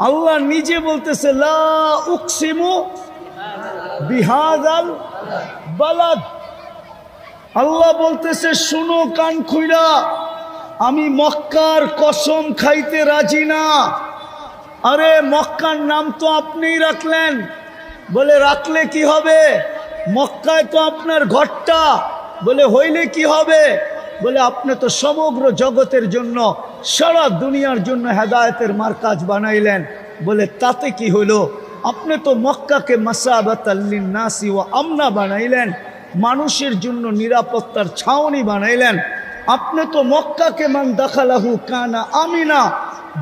আল্লাহ নিজে বলতেছে লা উকসিমু বিহাযাল বালাদ। আল্লাহ বলতেছে শুনো কান খুইরা, আমি মক্কার কসম খাইতে রাজি না। আরে মক্কার নাম তো আপনিই রাখলেন, বলে রাখলে কি হবে? মক্কায় তো আপনার ঘরটা, বলে হইলে কি হবে? বলে আপনি তো সমগ্র জগতের জন্য, সারা দুনিয়ার জন্য হেদায়েতের মারকাজ বানাইলেন। বলে তাতে কি হলো? আপনি তো মক্কাকে মাসাবাতাল লিন্নাসি ওয়া আমনা বানাইলেন, মানুষের জন্য নিরাপত্তার ছাউনি বানাইলেন। আপনি তো মক্কাকে মান দাখালাহু কানা আমিনা,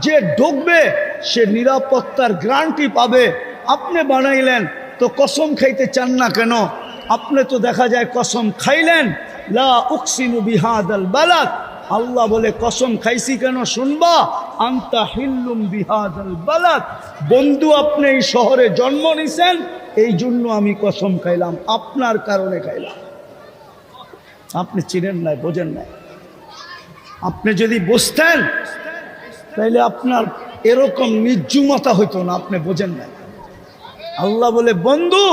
যে ঢুকবে সে নিরাপত্তার গ্যারান্টি পাবে, আপনি বানাইলেন। তো কসম খাইতে চান না কেন? আপনি তো দেখা যায় কসম খাইলেন লা উকসিমু বিহাদাল বালাদ। আল্লাহ বলে কসম খাইছি কেন শুনবা? আনতা হিল্লুম বিহাদাল বালাদ, বন্ধু আপনি এই শহরে জন্ম নিছেন, এই জন্য আমি কসম খাইলাম, আপনার কারণে খাইলাম। আপনি চিনেন নাই, বোঝেন নাই। আপনি যদি বুঝতেন তাইলে আপনার এরকম নির্জুমতা হইতো না, আপনি বোঝেন নাই। আল্লাহ বলে বন্ধু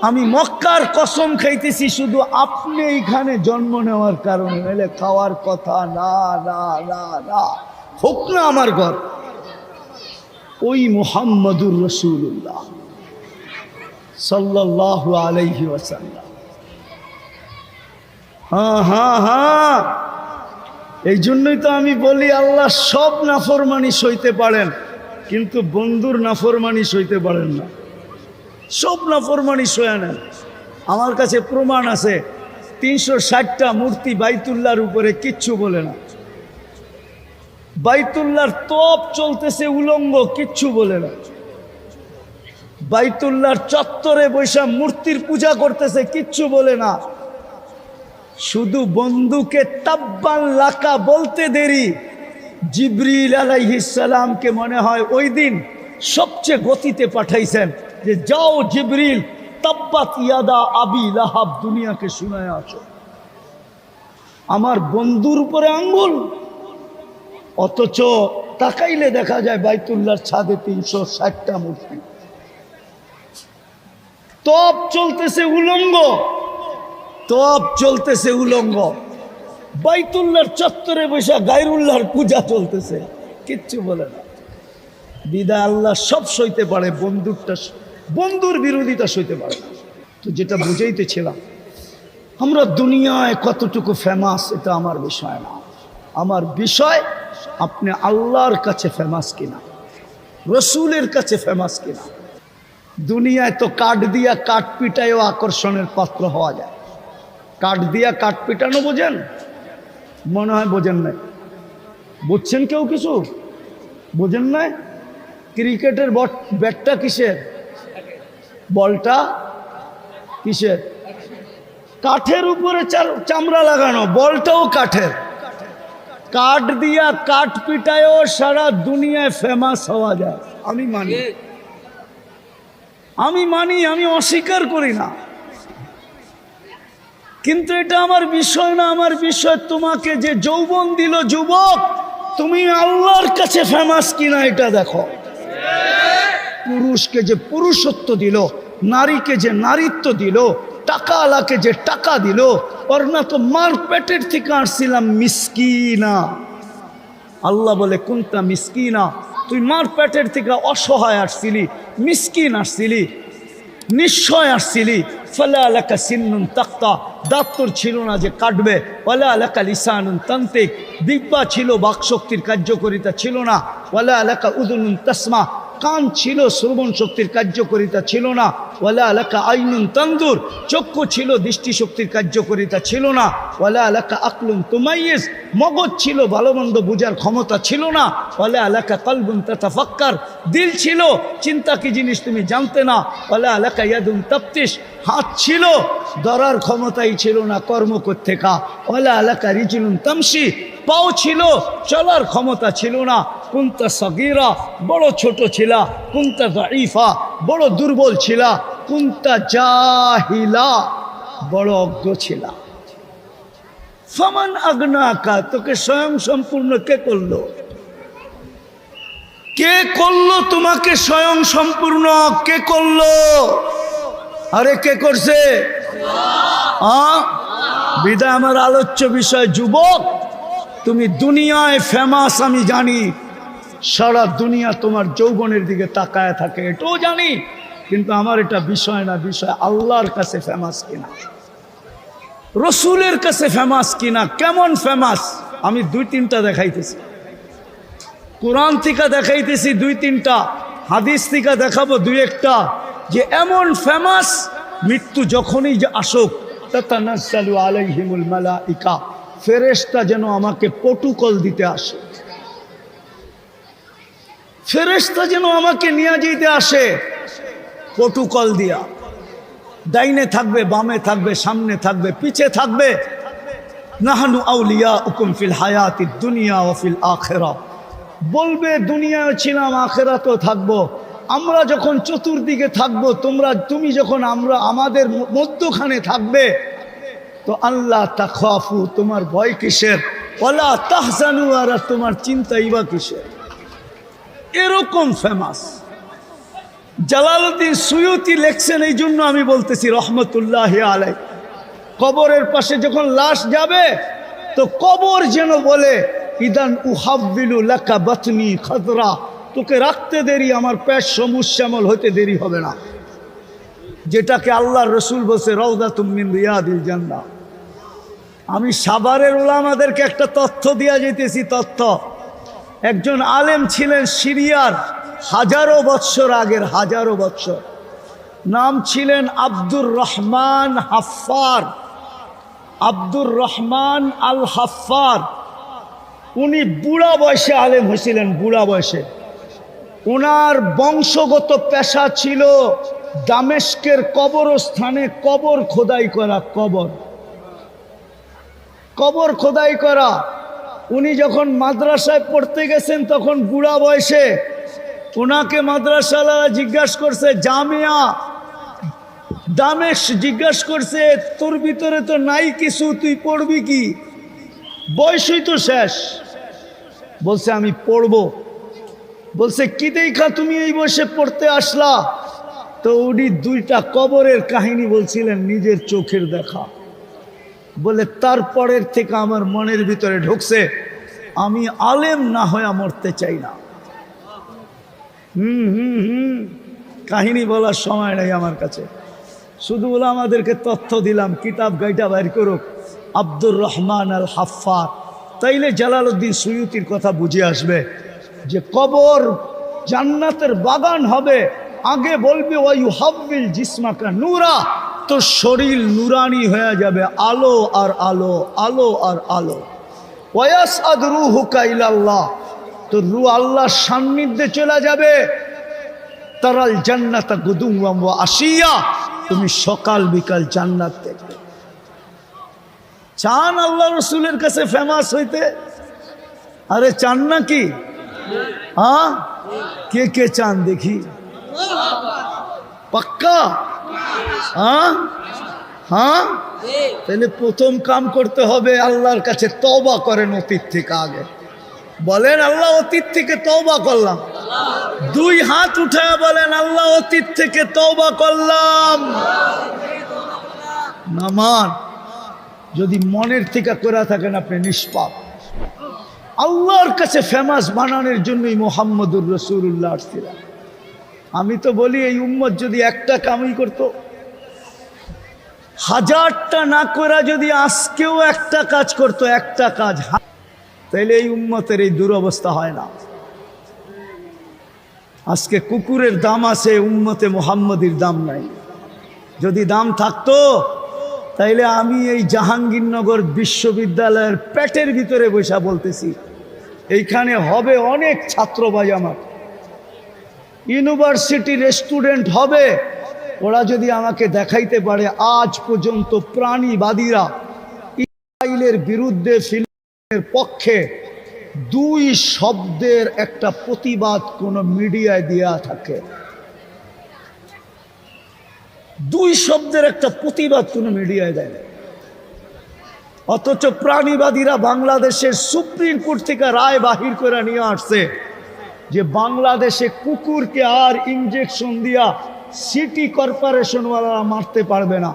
আমি মক্কার কসম খাইতেছি শুধু আপনি এইখানে জন্ম নেওয়ার কারণে, নাহলে খাওয়ার কথা না না না না, হোক না আমার ঘর। ওই মুহাম্মদুর রাসূলুল্লাহ সাল্লাল্লাহু আলাইহি ওয়াসাল্লাম। হ্যাঁ হ্যাঁ হ্যাঁ, এই জন্যই তো আমি বলি আল্লাহ সব নাফরমানি সইতে পারেন, কিন্তু বন্ধুর নাফরমানি সইতে পারেন না। সব নাফরমানি সয়ে নেন। আমার কাছে প্রমাণ আছে, 360টা মূর্তি বাইতুল্লাহর উপরে কিচ্ছু বলে না। বাইতুল্লাহর তোপ চলতেছে উলঙ্গ, কিচ্ছু বলে না। বাইতুল্লাহর চত্বরে বৈশা মূর্তির পূজা করতেছে, কিচ্ছু বলে না। শুধু বন্ধুকে তাব্বান লাকা বলতে দেরি, জিবরিল আলাইহিস সালামকে মনে হয় ওই দিন সবচেয়ে গতিতে পাঠাইছেন যে যাও জিবরিল তাব্বাত ইয়াদা আবি লাহাব দুনিয়াকে শুনায় আসো। আমার বন্ধুর উপরে আঙ্গুল, অথচ তাকাইলে দেখা যায় বাইতুল্লাহর ছাদে 360টা মূর্তি। তপ চলতেছে উলঙ্গ, তপ চলতেছে উলঙ্গ। বাইতুল্লাহর চত্বরে বসে গায়রুল্লাহর পূজা চলতেছে, কিচ্ছু বলে না। বিদায় আল্লাহ সব সইতে পারে, বন্ধুর বিরোধিতা সইতে পারে না। তো যেটা বুঝাইতেছিলাম, আমরা দুনিয়ায় কতটুকু ফেমাস এটা আমার বিষয় না। আমার বিষয় আপনি আল্লাহর কাছে ফেমাস কিনা, রসুলের কাছে ফেমাস কিনা। দুনিয়ায় তো কাঠ দিয়া কাঠ পিটায়ও আকর্ষণের পাত্র হওয়া যায়। কাঠ দিয়া কাঠ পিটানো বোঝেন? মনে হয় বোঝেন নাই। বুঝছেন কেউ কিছু? বোঝেন নাই? ক্রিকেটের ব্যাটটা কিসের? বলটা কিসের? কাঠের উপরে চামড়া লাগানো, বলটাও কাঠের। কাঠ দিয়া কাঠ পিটায়ও সারা দুনিয়ায় ফেমাস হওয়া যায়। আমি মানি, আমি অস্বীকার করি না, কিন্তু এটা আমার বিষয় না। আমার বিষয় তোমাকে যে যৌবন দিল যুবক, তুমি আল্লাহর কাছে ফেমাস কিনা এটা দেখো। পুরুষকে যে পুরুষত্ব দিল, নারীকে যে নারীত্ব দিল, টাকা আলাকে যে টাকা দিল, ওর না তো মার পেটের থেকে আসছিলাম মিসকিনা। আল্লাহ বলে কুনতা মিসকিনা, তুই মার পেটের থেকে অসহায় আসছিলি, মিসকিন আসছিলি, নিশ্চয় আসছিলি। ফালা আলাকা সিন্নুন তাক্তা, দাঁত তোর ছিল না যে কাটবে। ওয়ালা আলাকা লিসানুন তান্তিক, দিব্যা ছিল, বাকশক্তির কার্যকরিতা ছিল না। ওয়ালা আলাকা উদুনুন তাসমা, কান ছিল, শ্রবণ শক্তির কার্যকরিতা ছিল না। ওয়ালা আলাকা আইনুন তানদুর, চক্ষু ছিল, দৃষ্টিশক্তির কার্যকরিতা ছিল না। ওয়ালা আলাকা আকলুন তুমাইয়িজ, মগজ ছিল, ভালো মন্দ বুঝার ক্ষমতা ছিল না। ওয়ালা আলাকা কলবুন তাতাফাক্কার, দিল ছিল, চিন্তা কি জিনিস তুমি জানতে না। ওয়ালা আলাকা ইয়াদুন তাফতিশ, হাত ছিল, ধরার ক্ষমতাই ছিল না কর্ম করতে কা। ওয়ালা আলাকা রিজলুন তামশি, পাও ছিল, চলার ক্ষমতা ছিল না। কুনতা সগীরা, বড় ছোট ছিলা। কুনতা দাঈফা, বড় দুর্বল ছিলা। কুনতা জাহিলা, বড় অজ্ঞ ছিলা। ফামান আগনাকা, তোকে স্বয়ং সম্পূর্ণ কে করলো? কে করলো তোমাকে স্বয়ং সম্পূর্ণ? কে করলো? আরে কে করছে? বিদায় আমার আলোচ্য বিষয় যুবক, তুমি দুনিয়ায় ফেমাস আমি জানি, সারা দুনিয়া তোমার যৌবনের দিকে তাকায় থাকে এটাও জানি, কিন্তু আমার এটা বিষয় না, বিষয় আল্লাহর কাছে ফেমাস কিনা, রসুলের কাছে ফেমাস কিনা। কেমন ফেমাস আমি দুই তিনটা দেখাইতেছি, কোরআন থেকে দেখাইতেছি দুই তিনটা, হাদিস থেকে দেখাবো দুই একটা, যে এমন ফেমাস মৃত্যু যখনই যে আসুক তাতানাজ্জালু আলাইহিমুল মালাইকা, ফেরেশতা যেন আমাকে প্রটোকল দিতে আসে, ফেরেশতা যেন আমাকে নিয়ে যেতে আসে প্রটোকল দিয়া। ডাইনে থাকবে, বামে থাকবে, সামনে থাকবে, পিছে থাকবে। নাহনু আউলিয়াউকুম ফিল হায়াতিদ দুনিয়া ওয়া ফিল আখিরাহ, বলবে দুনিয়ায় ছিলাম আখিরাতেও থাকবো। আমরা যখন চতুর্দিকে থাকবো, তুমি যখন আমাদের মধ্যখানে থাকবে, তো আল্লাহ তাখাফু, তোমার ভয় কিসের? ওয়ালা তাহজানু, আর তোমার চিন্তাই বা কিসের? এরকম ফেমাস জালালউদ্দিন সুয়ুতি লেখছেন। এই জন্য আমি বলতেছি রহমতুল্লাহি আলাইহি, কবরের পাশে যখন লাশ যাবে তো কবর যেন বলে ইদান উহাব্বিলু লাকা বাতনি খাদরা, তোকে রাখতে দেরি, আমার পেট সবুজ শ্যামল হতে দেরি হবে না, যেটাকে আল্লাহর রসুল বলছে রাউদাতুম মিন রিয়াদিল জান্নাহ। আমি সাভারের উলামাদেরকে একটা তথ্য দিয়া যেতেছি, তথ্য। একজন আলেম ছিলেন সিরিয়ার, হাজারো বৎসর আগের, হাজারো বৎসর, নাম ছিলেন আব্দুর রহমান হাফফার, আব্দুর রহমান আল হাফফার। উনি বুড়া বয়সে আলেম হয়েছিলেন, বুড়া বয়সে। ওনার বংশগত পেশা ছিল দামেস্কের কবরস্থানে কবর খোদাই করা, কবর খোদাই করা। উনি যখন মাদ্রাসায় পড়তে গেছেন তখন বুড়া বয়সে, ওনাকে মাদ্রাসাওয়ালা জিজ্ঞাসা করছে, জামিয়া দামেস্ক জিজ্ঞাসা করছে, তোর ভিতরে তো নাই কিছু, তুই পড়বি কি? বয়সই তো শেষ। বলছে আমি পড়বো। বলছে কি দেখা তুমি এই বয়সে পড়তে আসলা? তো উনি দুইটা কবরের কাহিনী বলছিলেন, নিজের চোখের দেখা। বলে তারপরের থেকে আমার মনের ভিতরে ঢুকছে, আমি আলেম না হয়ে মরতে চাই না। কাহিনী বলার সময় নেই আমার কাছে, শুধু আমাদেরকে তথ্য দিলাম, কিতাব গাইটা বাইর করুক আব্দুর রহমান আল হাফফার, তাইলে জালালউদ্দিন সুয়ুতির কথা বুঝে আসবে যে কবর জান্নাতের বাগান হবে। আগে বলবে ওয়ায়ুহাব্বিল জিসমাকা নূরা, তো শরীর নুরানি হয়ে যাবে, আলো আর আলো, আলো আর আলো। ওয়ায়াসআদ রূহুকা ইলাল্লাহ, তো রূহ আল্লাহর সান্নিধ্যে চলে যাবে। তারাল জান্নাতা গুদুওয়াম ওয়া আশিয়া, তুমি সকাল বিকাল জান্নাত দেখবে। চান আল্লাহ রসুলের কাছে ফেমাস হইতে? আরে চান নাকি? হ্যাঁ, কে কে চান দেখি? পাক্কা? হ্যাঁ হ্যাঁ, তাহলে প্রথম কাম করতে হবে আল্লাহর কাছে তওবা করেন অতীত থেকে। আগে বলেন আল্লাহ অতীত থেকে তওবা করলাম, দুই হাত উঠায় বলেন আল্লাহ অতীত থেকে তওবা করলাম। নামান যদি মনের থেকে করে থাকেন আপনি নিষ্পাপ। আল্লাহর কাছে ফেমাস বানানোর জন্যই মুহাম্মদুর রাসূলুল্লাহ আসছিলেন। আমি তো বলি এই উম্মত যদি একটা কামই করতো, হাজারটা না করে যদি আজকেও একটা কাজ করতো, একটা কাজ, তাইলে এই উম্মতের এই দুরবস্থা হয় না। আজকে কুকুরের দাম আছে, উম্মতে মুহাম্মদীর দাম নাই। যদি দাম থাকতো তাইলে আমি এই জাহাঙ্গীরনগর বিশ্ববিদ্যালয়ের পেটের ভিতরে বসে বলতেছি, এইখানে হবে অনেক ছাত্র ভাই আমার, ইউনিভার্সিটির স্টুডেন্ট হবে। ওরা যদি আমাকে দেখাইতে পারে আজ পর্যন্ত প্রাণীবাদীরা ইসরায়েলের বিরুদ্ধে, ফিলিস্তিনের পক্ষে দুই শব্দের একটা প্রতিবাদ কোন মিডিয়ায় দেয়া থাকে, দুই শব্দের একটা প্রতিবাদ কোন মিডিয়ায় দেয় না। অথচ প্রাণীবাদীরা বাংলাদেশের সুপ্রিম কোর্ট থেকে রায় বাহির করে নিয়ে আসছে, যে বাংলাদেশে কুকুরকে আর ইনজেকশন দিয়া সিটি কর্পোরেশনওয়ালারা মারতে পারবে না,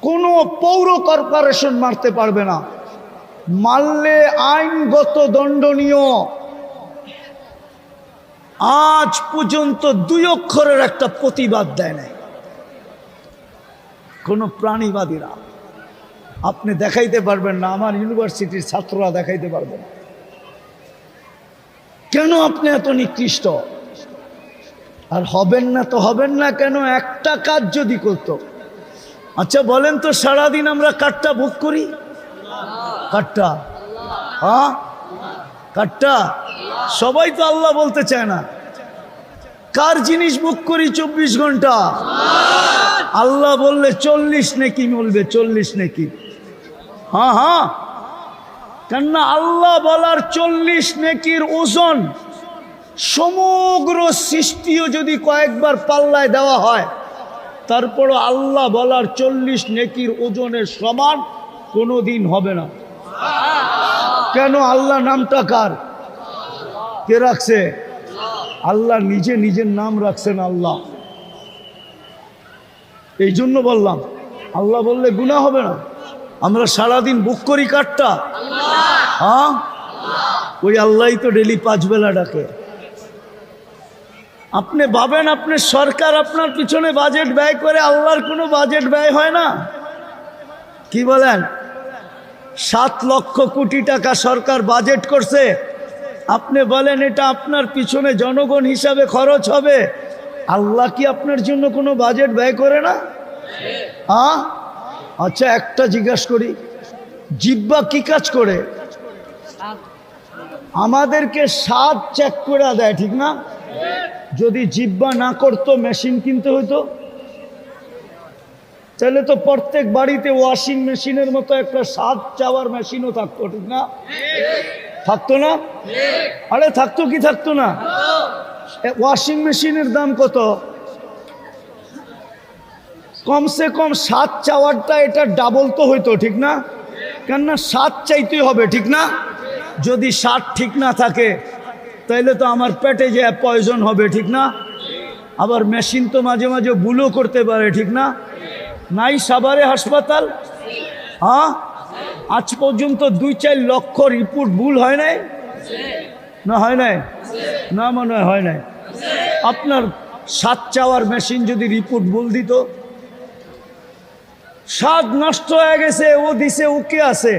কোনো পৌর কর্পোরেশন মারতে পারবে না, মারলে আইনগত দণ্ডনীয়। আজ পর্যন্ত 2 অক্ষরের একটা প্রতিবাদ দেয় নাই কোনো প্রাণীবাদীরা। আপনি দেখাইতে পারবেন না, আমার ইউনিভার্সিটির ছাত্ররা দেখাইতে পারবে না। কেন আপনি এত নিকৃষ্ট? আর হবেন না তো হবেন না কেন? একটা কাজ যদি করতো। আচ্ছা বলেন তো, সারাদিন আমরা কাঠটা ভোগ করি? কাঠটা, হ্যাঁ কাঠটা সবাই তো আল্লাহ বলতে চায় না। কার জিনিস ভোগ করি 24 ঘন্টা? আল্লাহ বললে 40 নেকি বলবে, 40 নেকি। হ্যাঁ হ্যাঁ, কেননা আল্লাহ বলার 40 নেকির ওজন সমগ্র সৃষ্টিও যদি কয়েকবার পাল্লায় দেওয়া হয়, তারপরও আল্লাহ বলার 40 নেকির ওজনের সমান কোনোদিন হবে না। কেন? আল্লাহ নামটা কার? কে রাখছে? আল্লাহ নিজে নিজের নাম রাখছেন আল্লাহ। এই জন্য বললাম, আল্লাহ বললে গুনাহ হবে না। আমরা সারাদিন বুক করি কাঠটা, হ্যাঁ ওই আল্লাহই তো ডেলি 5 বেলা ডাকে। আপনি ভাবেন আপনি সরকার আপনার পিছনে বাজেট ব্যয় করে, আল্লাহর কোনো বাজেট ব্যয় হয় না? কি বলেন? 7 লক্ষ কোটি টাকা সরকার বাজেট করছে, আপনি বলেন এটা আপনার পিছনে জনগণ হিসাবে খরচ হবে। আল্লাহ কি আপনার জন্য কোনো বাজেট ব্যয় করে না? হ্যাঁ। আচ্ছা একটা জিজ্ঞাসা করি, জিহ্বা কি কাজ করে? আমাদেরকে স্বাদ চেক করে দেয়, ঠিক না? যদি জিহ্বা না করতো মেশিন কিনতে হইতো, তাহলে তো প্রত্যেক বাড়িতে ওয়াশিং মেশিনের মতো একটা স্বাদ চাওয়ার মেশিনও থাকতো, ঠিক না? থাকতো না? আরে থাকতো কি থাকতো না? ওয়াশিং মেশিনের দাম কত? কমসে কম স্বাদ চাওয়ারটা এটা ডাবল তো হইতো, ঠিক না? কেননা স্বাদ চাইতেই হবে, ঠিক না? যদি স্বাদ ঠিক না থাকে তাইলে তো আমার পেটে যে পয়জন হবে, ঠিক না? আবার মেশিন তো মাঝে মাঝে ভুলও করতে পারে, ঠিক না? নাই সাভারে হাসপাতাল, হ্যাঁ আজ পর্যন্ত 2-4 লক্ষ রিপোর্ট ভুল হয় নাই না? হয় নাই না? মনে হয় নাই। আপনার স্বাদ চাওয়ার মেশিন যদি রিপোর্ট ভুল দিত, স্বাদ নষ্ট হয়ে গেছে, ও দিছে ওকে আছে,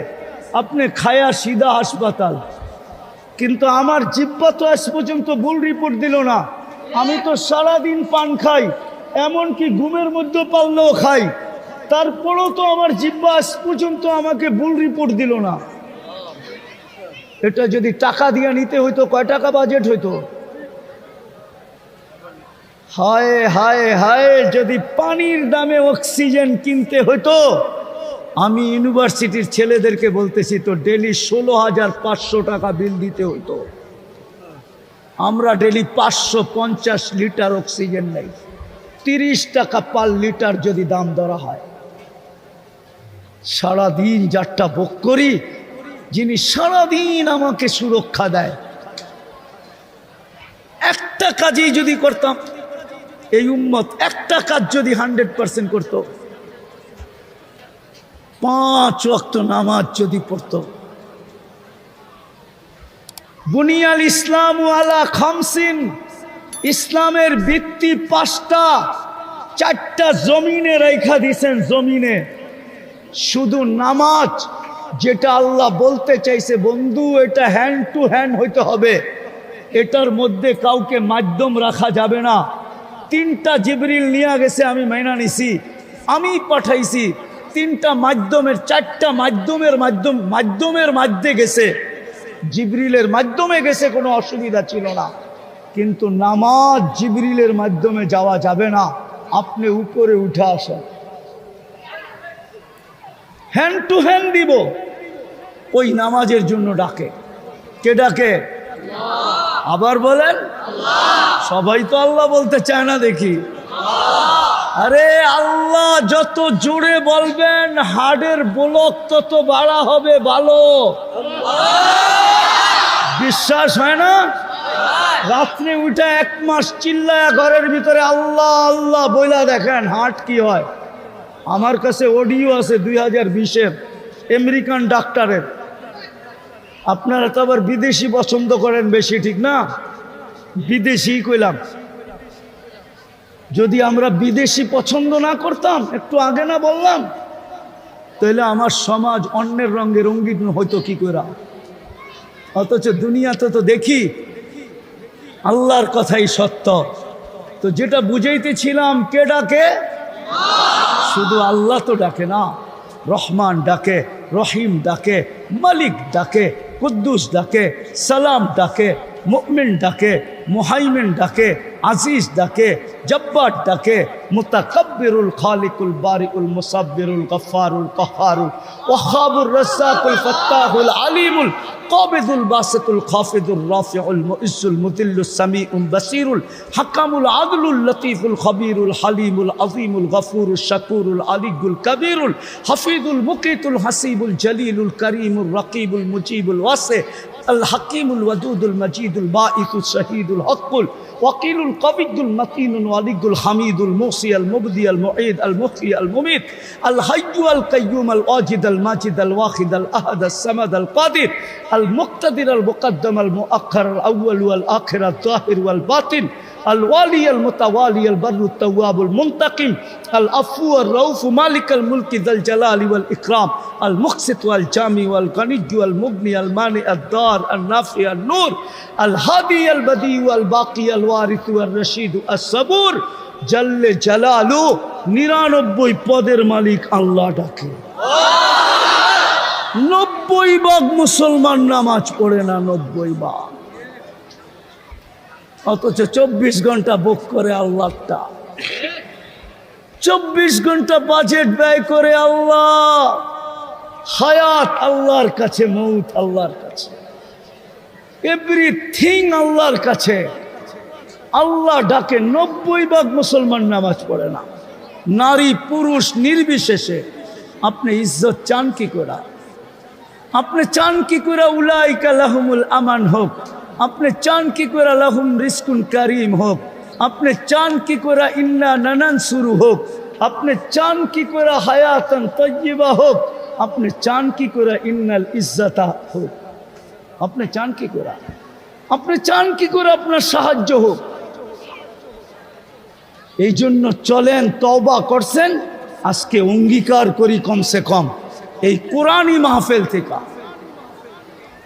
আপনি খায়া সিধা হাসপাতাল। কিন্তু আমার জিহ্বা তো আজ পর্যন্ত ভুল রিপোর্ট দিল না। আমি তো সারাদিন পান খাই, এমনকি ঘুমের মধ্যে পারলেও খাই, তারপরেও তো আমার জিহ্বা আজ পর্যন্ত আমাকে ভুল রিপোর্ট দিল না। এটা যদি টাকা দিয়ে নিতে হইতো, কয় টাকা বাজেট হইতো? হায় হায় হায়, যদি পানির দামে অক্সিজেন কিনতে হইতো, আমি ইউনিভার্সিটির ছেলেদেরকে বলতেছি তো ডেলি 16,500 টাকা বিল দিতে হইতো। আমরা ডেলি 550 লিটার অক্সিজেন নেই, 30 টাকা পার লিটার যদি দাম ধরা হয়। সারাদিন যারটা ভোগ করি, যিনি সারাদিন আমাকে সুরক্ষা দেয়, একটা কাজই যদি করতাম, এই উম্মত একটা কাজ যদি 100% করত, 5 ওয়াক্ত নামাজ যদি পড়ত, বুনিয়াল ইসলাম আলা খামসিন, ইসলামের ভিত্তি 5টা, 4টা জমিনে রেখা দিয়েছেন। জমিনে শুধু নামাজ, যেটা আল্লাহ বলতে চাইছে বন্ধু এটা হ্যান্ড টু হ্যান্ড হইতে হবে, এটার মধ্যে কাউকে মাধ্যম রাখা যাবে না। 3টা জিবরিল নিয়ে গেছে, আমি মাইনা নিছি, আমি পাঠাইছি। 3টা মাধ্যমের, 4টা মাধ্যমের মাধ্যমে গেছে, জিবরিলের মাধ্যমে গেছে, কোনো অসুবিধা ছিল না। কিন্তু নামাজ জিবরিলের মাধ্যমে যাওয়া যাবে না। আপনি উপরে উঠে আসেন, হ্যান্ড টু হ্যান্ড দিব। ওই নামাজের জন্য ডাকে, কে ডাকে? আবার বলেন, সবাই তো আল্লাহ বলতে চায় না দেখি। আরে আল্লাহ যত জোরে বলবেন হার্টের ব্লক তত বাড়া হবে, ভালো। বিশ্বাস হয় না? রাত্রে উঠে 1 মাস চিল্লায়া ঘরের ভিতরে আল্লাহ আল্লাহ বইলা দেখেন হার্ট কি হয়। আমার কাছে অডিও আছে 2020-এর আমেরিকান ডাক্তারের। আপনারা তো আবার বিদেশি পছন্দ করেন বেশি, ঠিক না? বিদেশি কইলাম। যদি আমরা বিদেশি পছন্দ না করতাম, একটু আগে না বললাম, তাহলে আমার সমাজ অন্যের রঙে রঙিন হইতো কি করে। অথচ দুনিয়াতে তো দেখি আল্লাহর কথাই সত্য। তো যেটা বুঝাইতেছিলাম, কে ডাকে? শুধু আল্লাহ তো ডাকে না, রহমান ডাকে, রহিম ডাকে, মালিক ডাকে, কুদ্দুস ডাকে, সালাম ডাকে, মুমিন ডাকে, মুহাইমিন ডাকে, আজিজ ডাকে, জব্বার ডাকে, মুতাকাব্বিরুল খালিকুল বারিকুল মুসাব্বিরুল গফফারুল কাহ্হারুল ওয়াহাবুর রাজ্জাকুল ফাত্তাহুল আলিমুল কাবিদুল বাসিতুল খাফিদুর রাফিউল মুইজ্জুল মুদিল্লুস সামিউল বাসিরুল হাকামুল আদলুল লতীফুল খবীরুল হালিমুল আযীমুল গফুরুশ শাকুরুল আলিয়ুল কবীরুল হাফিজুল মুকিতুল হাসিবুল জলিলুল করিমুর রকিবুল মুজিবুল ওয়াসি আল হাকিমুল ওয়াদুদুল মজিদুল বাঈসুস শহীদুল হকুল ওয়াকিলুল কবিয়ুল মতিনুল ওয়ালিয়ুল হামিদুল মুসি আল মুবদি আল মুঈদ আল মুহয়ি আল মুমীত আল হাইয়্যু আল কাইয়্যুম আল ওয়াজিদ আল মাজিদ আল ওয়াহিদ আল আহাদ আস সামাদ আল কাদির আল মুক্তাদির আল মুকদ্দম আল মুআখ্খার আল আউয়াল ওয়াল আখির আল যাহির ওয়াল বাতিন الوالي المتوالي البر التواب المنتقم العفو الرؤوف مالك الملك ذا الجلال والإكرام المقسط والجامع والغني والمغني المانع الدار النافع النور الهادي البديع والباقي الوارث والرشيد الصبور جل جلاله 99 পদের মালিক আল্লাহ ডাকে। 90 ভাগ মুসলমান নামাজ পড়ে না, 90 ভাগ। অথচ 24 ঘন্টা বুক করে আল্লাহটা, 24 ঘন্টা বাজেট ব্যয় করে আল্লাহ। হায়াত আল্লাহর কাছে, মৌত আল্লাহর কাছে, এভরিথিং আল্লাহর কাছে। আল্লাহ ডাকে। 90 ভাগ মুসলমান নামাজ পড়ে না, নারী পুরুষ নির্বিশেষে। আপনি ইজ্জত চান কি করে? আপনি চান কি করে উলাইকা লাহুমুল আমান হোক? আপনি চান কি করে লাহুম রিজকুন কারীম হোক? আপনি চান কি করে ইন্না নানানসুরু হোক? আপনি চান কি করে হায়াতান তাইয়্যিবা হোক? আপনি চান কি করে ইন্নাল ইজ্জাতা হোক? আপনি চান কি করে? আপনি চান কি করে আপনার সাহায্য হোক? এই জন্য চলেন, তওবা করছেন, আজকে অঙ্গীকার করি কমসে কম এই কোরআনী মাহফিল থেকে,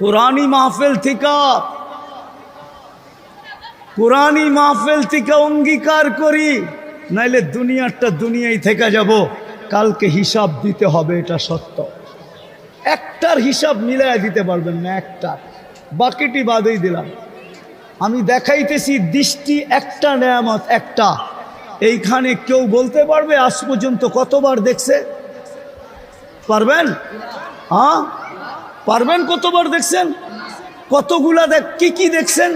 কোরআনী মাহফিল থেকে, কোরআনী মাহফিল থেকে অঙ্গীকার করি, নাইলে দুনিয়াটা দুনিয়ায় থেকে যাব, কালকে হিসাব দিতে হবে, এটা সত্য। একটার হিসাব মিলাই দিতে পারবেন না, একটা, বাকিটি বাদেই দিলাম। আমি দেখাইতেছি দৃষ্টি একটা নেয়ামত, একটা। এইখানে কেউ বলতে পারবে আজ পর্যন্ত কতবার দেখছে? পারবেন? হ্যাঁ পারবেন? কতবার দেখছেন? কতগুলা কি কি দেখছেন?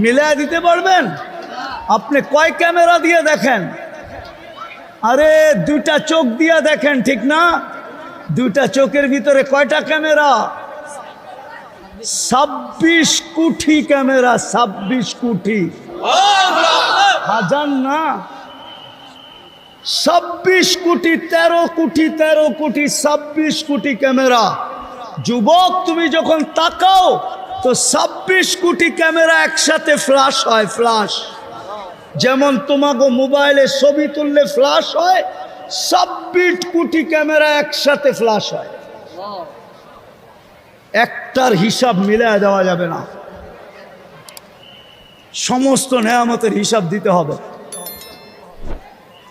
মিলাই দিতে পারবেন? আপনি কয় ক্যামেরা দিয়ে দেখেন? আরে 2টা চোখ দিয়ে দেখেন, ঠিক না? 2টা চোখের ভিতরে কয়টা ক্যামেরা? 26 কোটি ক্যামেরা, 26 কোটি, হাজার না, 26 কোটি, 13 কোটি, 13 কোটি, 26 কোটি ক্যামেরা। যুবক, তুমি যখন তাকাও তো 26 কোটি ক্যামেরা একসাথে ফ্ল্যাশ হয়, ফ্ল্যাশ। যেমন তোমাকে মোবাইলে ছবি তুললে ফ্ল্যাশ হয়, 26 কোটি ক্যামেরা একসাথে ফ্ল্যাশ হয়। একটার হিসাব মিলায় দেওয়া যাবে না, সমস্ত নেয়ামতের হিসাব দিতে হবে।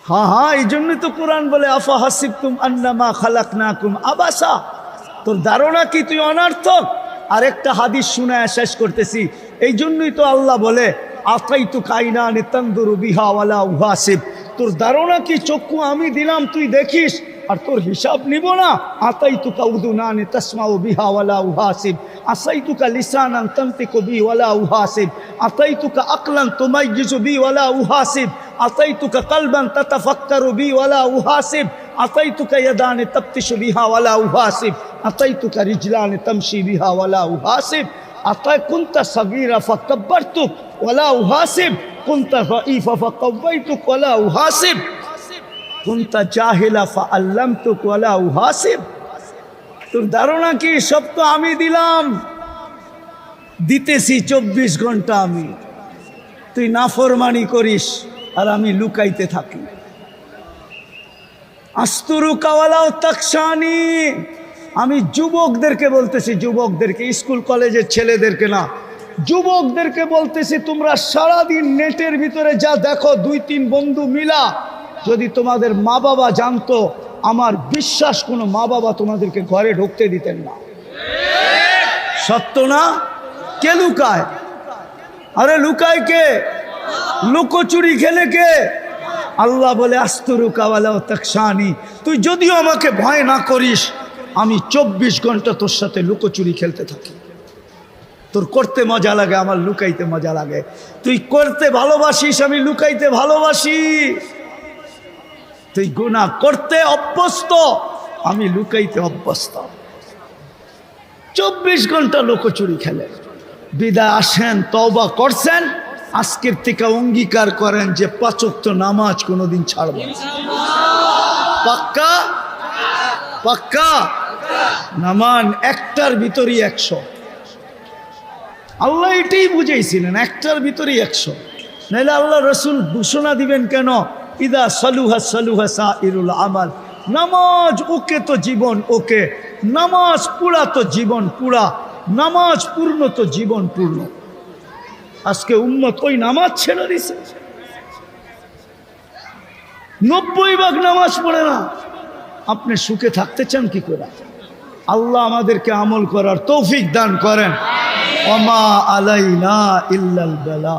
হ্যাঁ হ্যাঁ, এই জন্যই তো কোরআন বলে আফা হাসিবতুম আন্নামা খালাকনাকুম আবাসা। তোর ধারণা কি তুই অনর্থক? আরেকটা হাদিস শুনায় শেষ করতেছি। এই জন্যই তো আল্লাহ বলে আতাইতু কাইনানি তানদুরু বিহা ওয়ালা উহাসিব। তোর ধারণা কি চক্ষু আমি দিলাম তুই দেখিস আর তোর হিসাব নিব না? আতাইতুকা উযুনানি তাসমাউ বিহা ওয়ালা উহাসিব, আসাইতুকা লিসানান তানতিকু বি ওয়ালা উহাসিব, আতাইতুকা আকলান তুমাইয়িজু বি ওয়ালা উহাসিব, আতাইতুকা কলবান তাতাফাক্কারু বি ওয়ালা উহাসিব, আতাইতুকা ইয়াদানি তাবতিশু বিহা ওয়ালা উহাসিব, আতাইতুকা রিজলানি তামশি বিহা ওয়ালা উহাসিব, আতাই কুনতা সাগীরা ফাকাব্বারতুক ওয়ালা উহাসিব, কুনতা যায়ীফা ফাকাওয়াইতুক ওয়ালা উহাসিব, কুনতা জাহিলা ফাআল্লামতুক ওয়ালা উহাসিব। তোর ধারণা কি সব তো আমি দিলাম, দিতেছি 24 ঘন্টা আমি, তুই নাফরমানি করিস আর আমি লুকাইতে থাকি। আস্তুরুকা ওয়ালা তাকশানি, আমি যুবকদেরকে বলতেছি, যুবকদেরকে, স্কুল কলেজের ছেলেদেরকে না, যুবকদেরকে বলতেছি, তোমরা সারাদিন নেটের ভিতরে যা দেখো 2-3 বন্ধু মিলা, যদি তোমাদের মা বাবা জানতো, আমার বিশ্বাস কোনো মা বাবা তোমাদেরকে ঘরে ঢুকতে দিতেন না। সত্য না? কে লুকায়? আরে লুকায় কে? লুকোচুরি খেলে কে? আল্লাহ বলে আস্তুরুকা ওয়ালা তাকশানি, তুই যদিও আমাকে ভয় না করিস, আমি 24 ঘন্টা তোর সাথে লুকোচুরি খেলতে থাকি। তোর করতে মজা লাগে, আমার লুকাইতে মজা লাগে। তুই করতে ভালোবাসিস, আমি লুকাইতে ভালোবাসি। তুই গুনাহ করতে অভ্যস্ত, আমি লুকাইতে অভ্যস্ত। 24 ঘন্টা লুকোচুরি খেলে। বিদায় আসেন, তওবা করছেন, আজকের থেকে অঙ্গীকার করেন যে 5 ওয়াক্ত নামাজ কোনোদিন ছাড়ব না। পাক্কা? পাক্কা? নামান একটার ভিতরই 100। আল্লাহ এটাই বুঝাইছিলেন, একটার ভিতরই 100। নাহলে আল্লাহ রসুল ঘোষণা দিবেন কেন? ইদা সালুহা সালুহা সাইরুল আমাল, নামাজ ওকে তো জীবন ওকে, নামাজ পুরা তো জীবন পুরা, নামাজ পূর্ণ তো জীবন পূর্ণ। আজকে উম্মত ওই নামাজ ছেড়ে দিছে, 90% নামাজ পড়ে না। আপনি সুখে থাকতে চান কি করে? আল্লাহ আমাদেরকে আমল করার তৌফিক দান করেন। ওমা আলাইনা ইল্লাল বালা।